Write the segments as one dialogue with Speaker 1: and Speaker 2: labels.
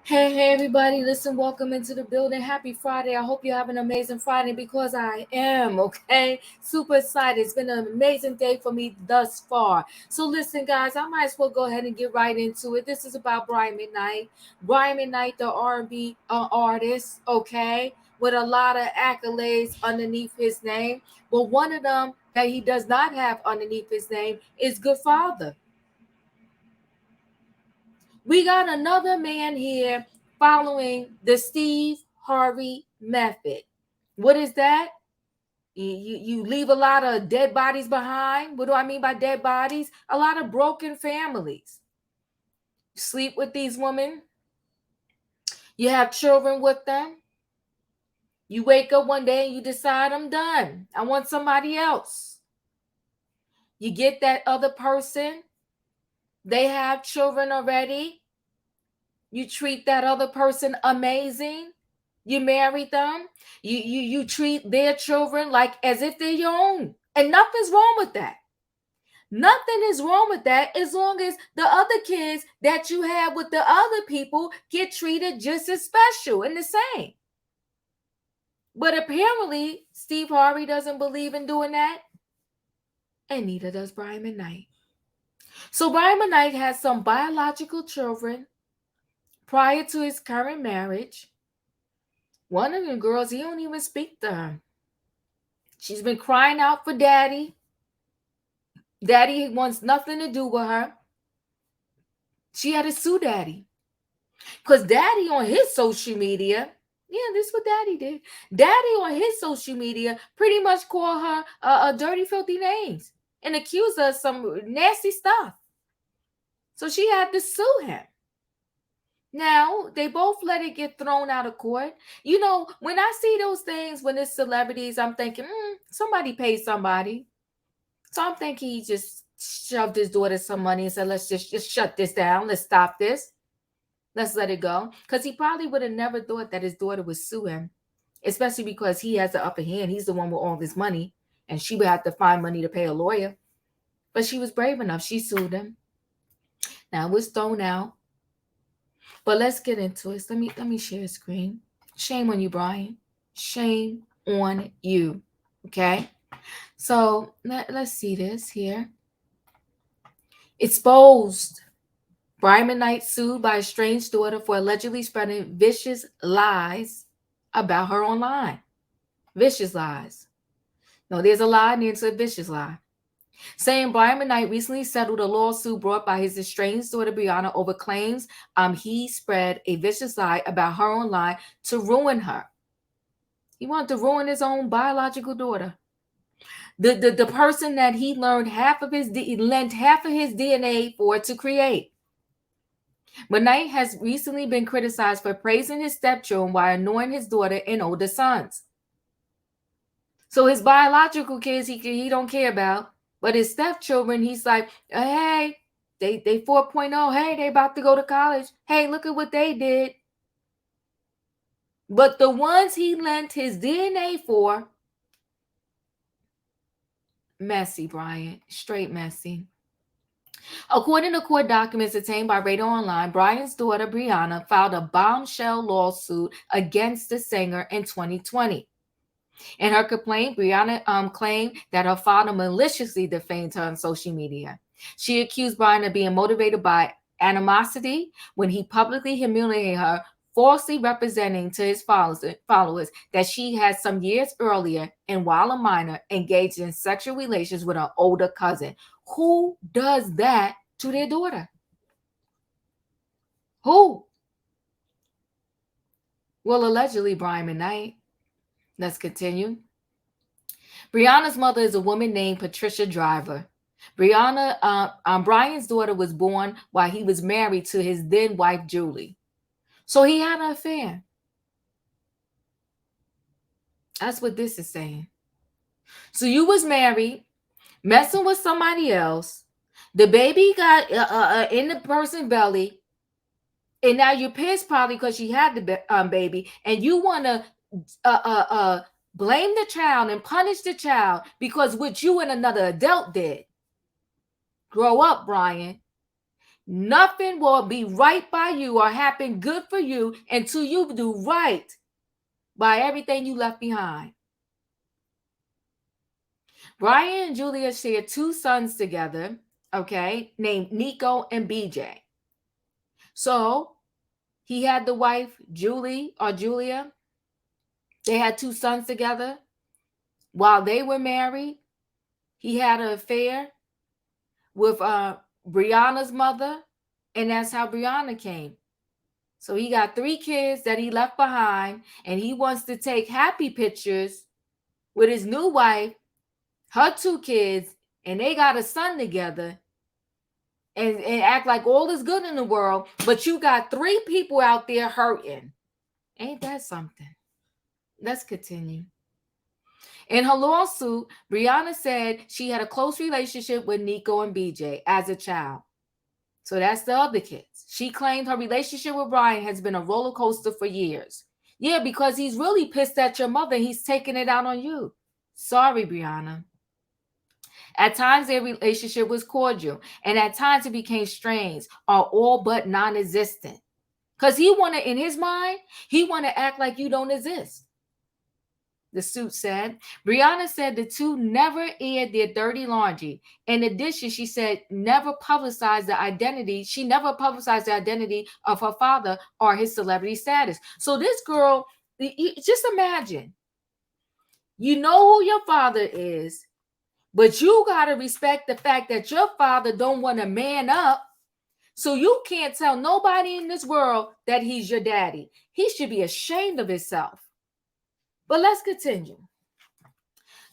Speaker 1: Hey, everybody, listen, welcome into the building. Happy Friday. I hope you have an amazing Friday because I am, okay? Super excited. It's been an amazing day for me thus far. So listen, guys, I might as well go ahead and get right into it. This is about Brian McKnight. Brian McKnight, the R&B artist, okay, with a lot of accolades underneath his name. But one of them that he does not have underneath his name is Good Father. We got another man here following the Steve Harvey Method. What is that? You leave a lot of dead bodies behind. What do I mean by dead bodies? A lot of broken families. You sleep with these women. You have children with them. You wake up one day and you decide, I'm done. I want somebody else. You get that other person. They have children already. You treat that other person amazing. You marry them. You treat their children like as if they're your own. And nothing's wrong with that. Nothing is wrong with that as long as the other kids that you have with the other people get treated just as special and the same. But apparently, Steve Harvey doesn't believe in doing that. And neither does Brian McKnight. So Brian McKnight has some biological children prior to his current marriage. One of them girls, he don't even speak to her. She's been crying out for daddy. Daddy wants nothing to do with her. She had to sue daddy. Because daddy on his social media, this is what daddy did. Daddy on his social media pretty much called her a dirty, filthy names and accused her of some nasty stuff. So she had to sue him. Now, they both let it get thrown out of court. You know, when I see those things, when it's celebrities, I'm thinking, somebody paid somebody. So I'm thinking he just shoved his daughter some money and said, let's just shut this down. Let's stop this. Let's let it go. Because he probably would have never thought that his daughter would sue him, especially because he has the upper hand. He's the one with all this money, and she would have to find money to pay a lawyer. But she was brave enough. She sued him. Now, it was thrown out. But let's get into it. Let me share a screen. Shame on you, Brian. Shame on you. Okay? So let's see this here. Exposed. Brian McKnight sued by a strange daughter for allegedly spreading vicious lies about her online. Vicious lies. No, there's a lie and there's a vicious lie. Saying Brian McKnight recently settled a lawsuit brought by his estranged daughter Brianna over claims he spread a vicious lie about her online to ruin her. He wanted to ruin his own biological daughter. The person that he lent half of his DNA for to create. McKnight has recently been criticized for praising his stepchildren while ignoring his daughter and older sons. So his biological kids he don't care about. But his stepchildren, he's like, hey, they 4.0. Hey, they about to go to college. Hey, look at what they did. But the ones he lent his DNA for, messy, Brian. Straight messy. According to court documents obtained by Radar Online, Brian's daughter, Brianna, filed a bombshell lawsuit against the singer in 2020. In her complaint, Brianna claimed that her father maliciously defamed her on social media. She accused Brian of being motivated by animosity when he publicly humiliated her, falsely representing to his followers that she had some years earlier and while a minor engaged in sexual relations with an older cousin. Who does that to their daughter? Who? Well, allegedly Brian McKnight. Let's continue. Brianna's mother is a woman named Patricia Driver. Brian's daughter was born while he was married to his then wife, Julie. So he had an affair. That's what this is saying. So you was married, messing with somebody else. The baby got in the person's belly, and now you're pissed probably because she had the baby, and you want to blame the child and punish the child because what you and another adult did. Grow up, Brian. Nothing will be right by you or happen good for you until you do right by everything you left behind. Brian and Julia shared 2 sons together, okay, named Nico and BJ. So he had the wife, Julie or Julia. They had 2 sons together. While they were married, he had an affair with Brianna's mother, and that's how Brianna came. So he got 3 kids that he left behind, and he wants to take happy pictures with his new wife, her 2 kids, and they got a son together, and act like all is good in the world, but you got 3 people out there hurting. Ain't that something? Let's continue. In her lawsuit, Brianna said she had a close relationship with Nico and BJ as a child. So that's the other kids. She claimed her relationship with Brian has been a roller coaster for years. Yeah, because he's really pissed at your mother. He's taking it out on you. Sorry, Brianna. At times, their relationship was cordial, and at times it became strained or all but non-existent. Because he wanted, in his mind, he wanted to act like you don't exist. The suit said. Brianna said the 2 never aired their dirty laundry. In addition, she said she never publicized the identity of her father or his celebrity status. So this girl, just imagine, you know who your father is, but you got to respect the fact that your father don't want to man up. So you can't tell nobody in this world that he's your daddy. He should be ashamed of himself. But let's continue.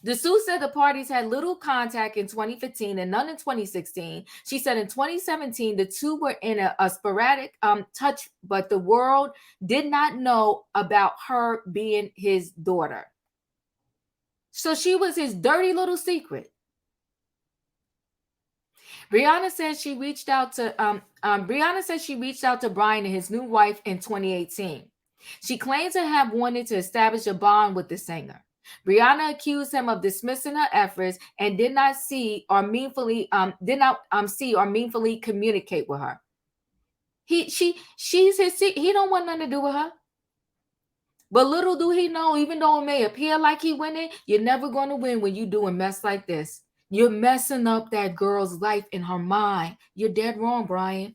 Speaker 1: The suit said the parties had little contact in 2015 and none in 2016. She said in 2017, the 2 were in a sporadic touch, but the world did not know about her being his daughter. So she was his dirty little secret. Brianna said she reached out to Brian and his new wife in 2018. She claims to have wanted to establish a bond with the singer. Brianna accused him of dismissing her efforts and did not see or meaningfully communicate with her. She's his. He don't want nothing to do with her. But little do he know, even though it may appear like he winning, you're never going to win when you do a mess like this. You're messing up that girl's life in her mind. You're dead wrong, Brian.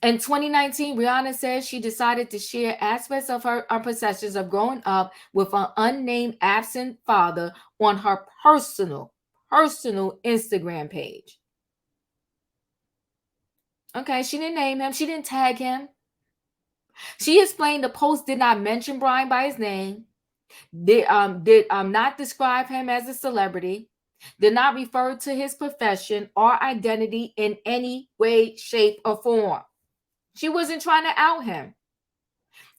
Speaker 1: In 2019, Brianna says she decided to share aspects of her perceptions of growing up with an unnamed absent father on her personal Instagram page. Okay, she didn't name him. She didn't tag him. She explained the post did not mention Brian by his name, did not describe him as a celebrity, did not refer to his profession or identity in any way, shape, or form. She wasn't trying to out him.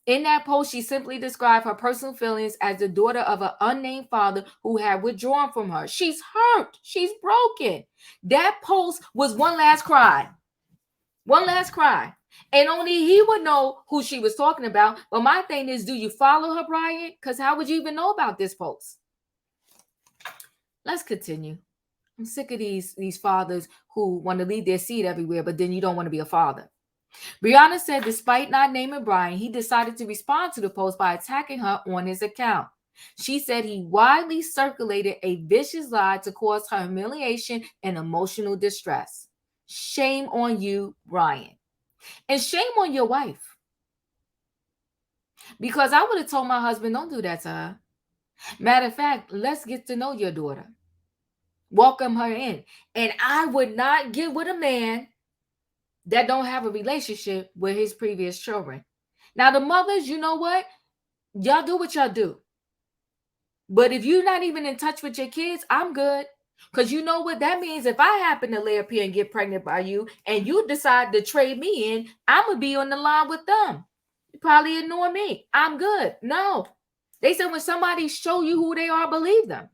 Speaker 1: In that post, she simply described her personal feelings as the daughter of an unnamed father who had withdrawn from her. She's hurt. She's broken. That post was one last cry. One last cry. And only he would know who she was talking about. But my thing is, do you follow her, Brian? Because how would you even know about this post? Let's continue. I'm sick of these fathers who want to leave their seed everywhere, but then you don't want to be a father. Brianna said despite not naming Brian, he decided to respond to the post by attacking her on his account. She said he widely circulated a vicious lie to cause her humiliation and emotional distress. Shame on you, Brian. And shame on your wife. Because I would have told my husband, don't do that to her. Matter of fact, let's get to know your daughter. Welcome her in. And I would not get with a man that don't have a relationship with his previous children. Now, the mothers, you know what? Y'all do what y'all do. But if you're not even in touch with your kids, I'm good. Because you know what that means? If I happen to lay up here and get pregnant by you and you decide to trade me in, I'm going to be on the line with them. You probably ignore me. I'm good. No. They said when somebody show you who they are, believe them.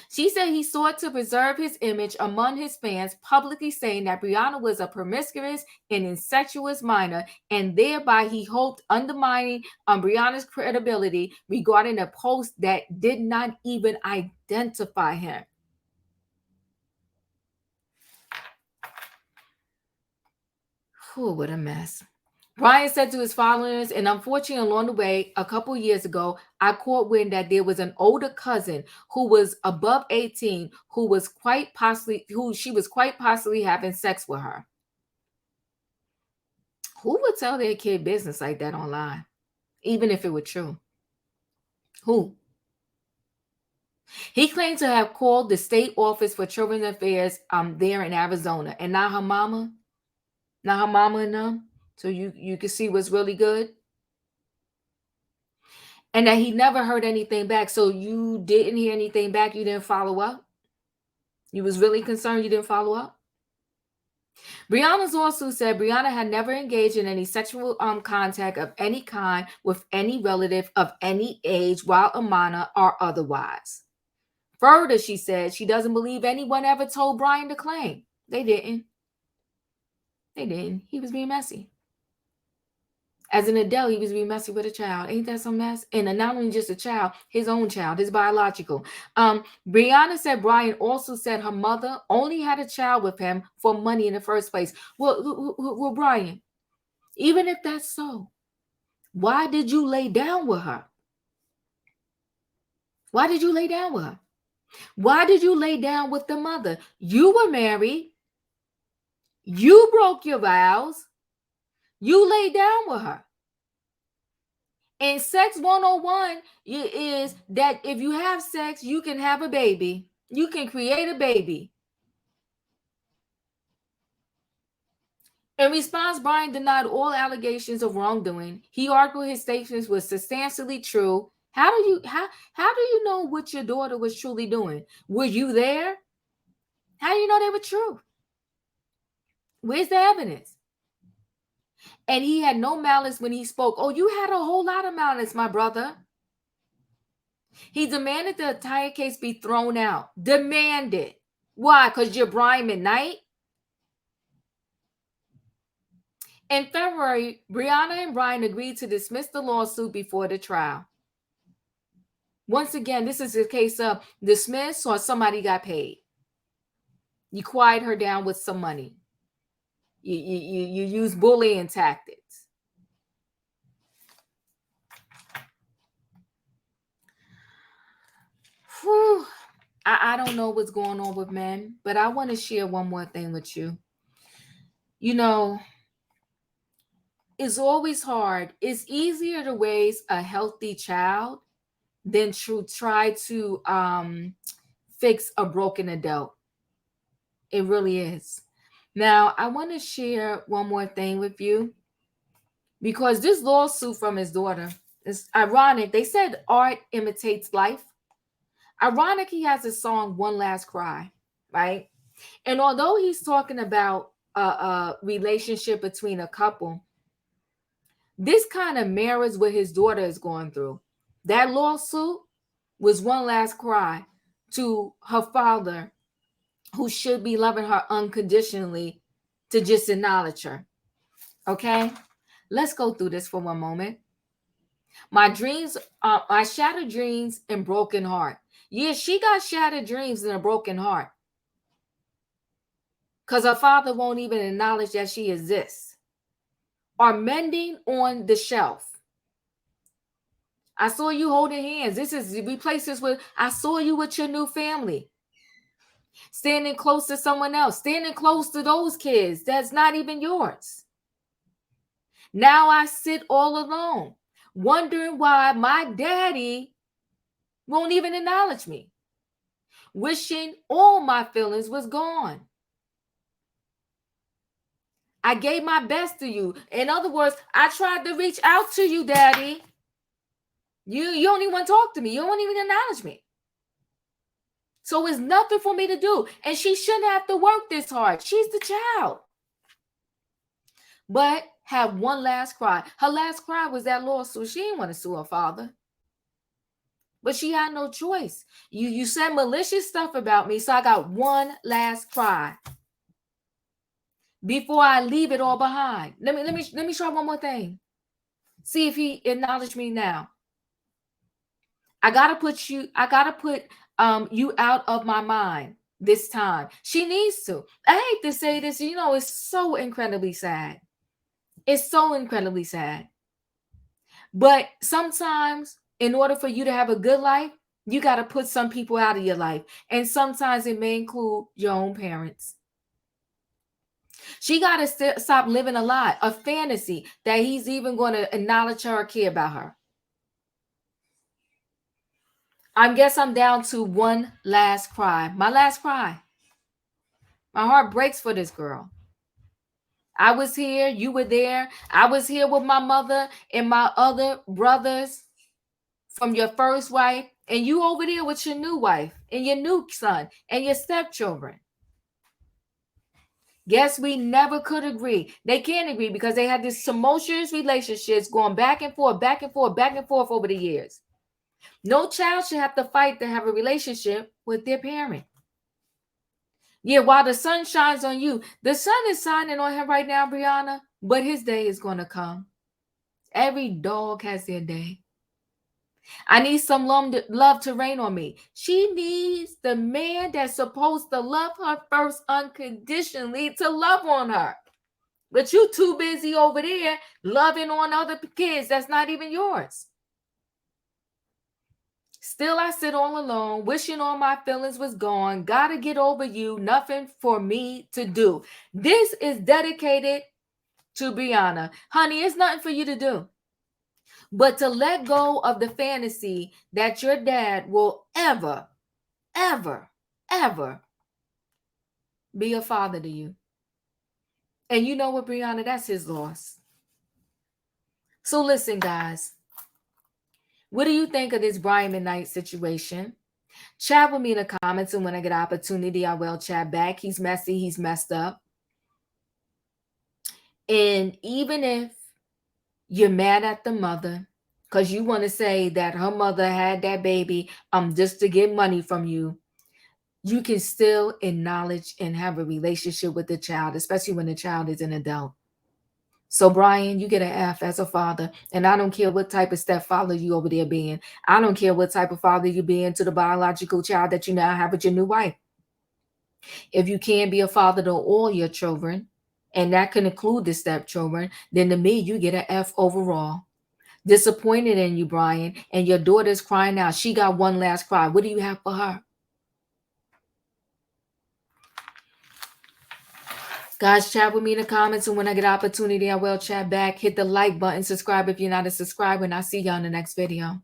Speaker 1: She said he sought to preserve his image among his fans, publicly saying that Brianna was a promiscuous and incestuous minor, and thereby he hoped undermining Brianna's credibility regarding a post that did not even identify him. Whew, what a mess. Brian said to his followers, and unfortunately, along the way, a couple years ago, I caught wind that there was an older cousin who was above 18, who she was quite possibly having sex with her. Who would tell their kid business like that online, even if it were true? Who? He claimed to have called the state office for children's affairs there in Arizona, and now her mama and them. So you can see what's really good. And that he never heard anything back. So you didn't hear anything back. You didn't follow up. You was really concerned you didn't follow up. Brianna's lawsuit said Brianna had never engaged in any sexual contact of any kind with any relative of any age while a minor or otherwise. Further, she said she doesn't believe anyone ever told Brian to claim. They didn't. He was being messy. As an adult, he was being messy with a child. Ain't that some mess? And not only just a child, his own child, his biological. Brianna said Brian also said her mother only had a child with him for money in the first place. Well, Brian, even if that's so, why did you lay down with her? Why did you lay down with her? Why did you lay down with the mother? You were married. You broke your vows. You laid down with her. And sex 101 is that if you have sex, you can have a baby. You can create a baby. In response, Brian denied all allegations of wrongdoing. He argued his statements were substantially true. How do you know what your daughter was truly doing? Were you there? How do you know they were true? Where's the evidence? And he had no malice when he spoke. Oh, you had a whole lot of malice, my brother. He demanded the entire case be thrown out. Demanded. Why? Because you're Brian McKnight? In February, Brianna and Brian agreed to dismiss the lawsuit before the trial. Once again, this is a case of dismiss or somebody got paid. You quiet her down with some money. You use bullying tactics. Whew. I don't know what's going on with men, but I want to share one more thing with you. You know, it's always hard. It's easier to raise a healthy child than to try to fix a broken adult. It really is. Now, I want to share one more thing with you because this lawsuit from his daughter is ironic. They said art imitates life. Ironic, he has a song, One Last Cry, right? And although he's talking about a relationship between a couple, this kind of mirrors what his daughter is going through. That lawsuit was one last cry to her father, who should be loving her unconditionally, to just acknowledge her. Okay? Let's go through this for one moment. My shattered dreams and broken heart. Yeah, she got shattered dreams and a broken heart. Because her father won't even acknowledge that she exists. Are mending on the shelf. I saw you holding hands. Replace this with, I saw you with your new family. Standing close to someone else. Standing close to those kids that's not even yours. Now I sit all alone, wondering why my daddy won't even acknowledge me. Wishing all my feelings was gone. I gave my best to you. In other words, I tried to reach out to you, Daddy. You don't even want to talk to me. You don't even acknowledge me. So it's nothing for me to do. And she shouldn't have to work this hard. She's the child. But have one last cry. Her last cry was that lawsuit. She didn't want to sue her father. But she had no choice. You said malicious stuff about me, so I got one last cry before I leave it all behind. Let me try one more thing. See if he acknowledged me now. I gotta put you out of my mind this time. She needs to. I hate to say this, it's so incredibly sad. It's so incredibly sad. But sometimes, in order for you to have a good life, you got to put some people out of your life. And sometimes it may include your own parents. She got to stop living a lie, a fantasy that he's even going to acknowledge her or care about her. I guess I'm down to one last cry. My last cry. My heart breaks for this girl. I was here. You were there. I was here with my mother and my other brothers from your first wife, and you over there with your new wife and your new son and your stepchildren. Guess we never could agree. They can't agree because they had this tumultuous relationships going back and forth, back and forth, back and forth over the years. No child should have to fight to have a relationship with their parent. Yeah, while the sun shines on you, the sun is shining on him right now, Brianna, but his day is going to come. Every dog has their day. I need some love to rain on me. She needs the man that's supposed to love her first unconditionally to love on her. But you too busy over there loving on other kids that's not even yours. Still, I sit all alone, wishing all my feelings was gone. Gotta get over you, nothing for me to do. This is dedicated to Brianna. Honey, it's nothing for you to do but to let go of the fantasy that your dad will ever, ever, ever be a father to you. And you know what, Brianna, that's his loss. So listen, guys. What do you think of this Brian McKnight situation? Chat with me in the comments, and when I get an opportunity, I will chat back. He's messy. He's messed up. And even if you're mad at the mother, because you want to say that her mother had that baby just to get money from you, you can still acknowledge and have a relationship with the child, especially when the child is an adult. So, Brian, you get an F as a father, and I don't care what type of stepfather you over there being. I don't care what type of father you being to the biological child that you now have with your new wife. If you can't be a father to all your children, and that can include the stepchildren, then to me, you get an F overall. Disappointed in you, Brian, and your daughter's crying out. She got one last cry. What do you have for her? Guys, chat with me in the comments, and when I get an opportunity, I will chat back. Hit the like button, subscribe if you're not a subscriber, and I'll see y'all in the next video.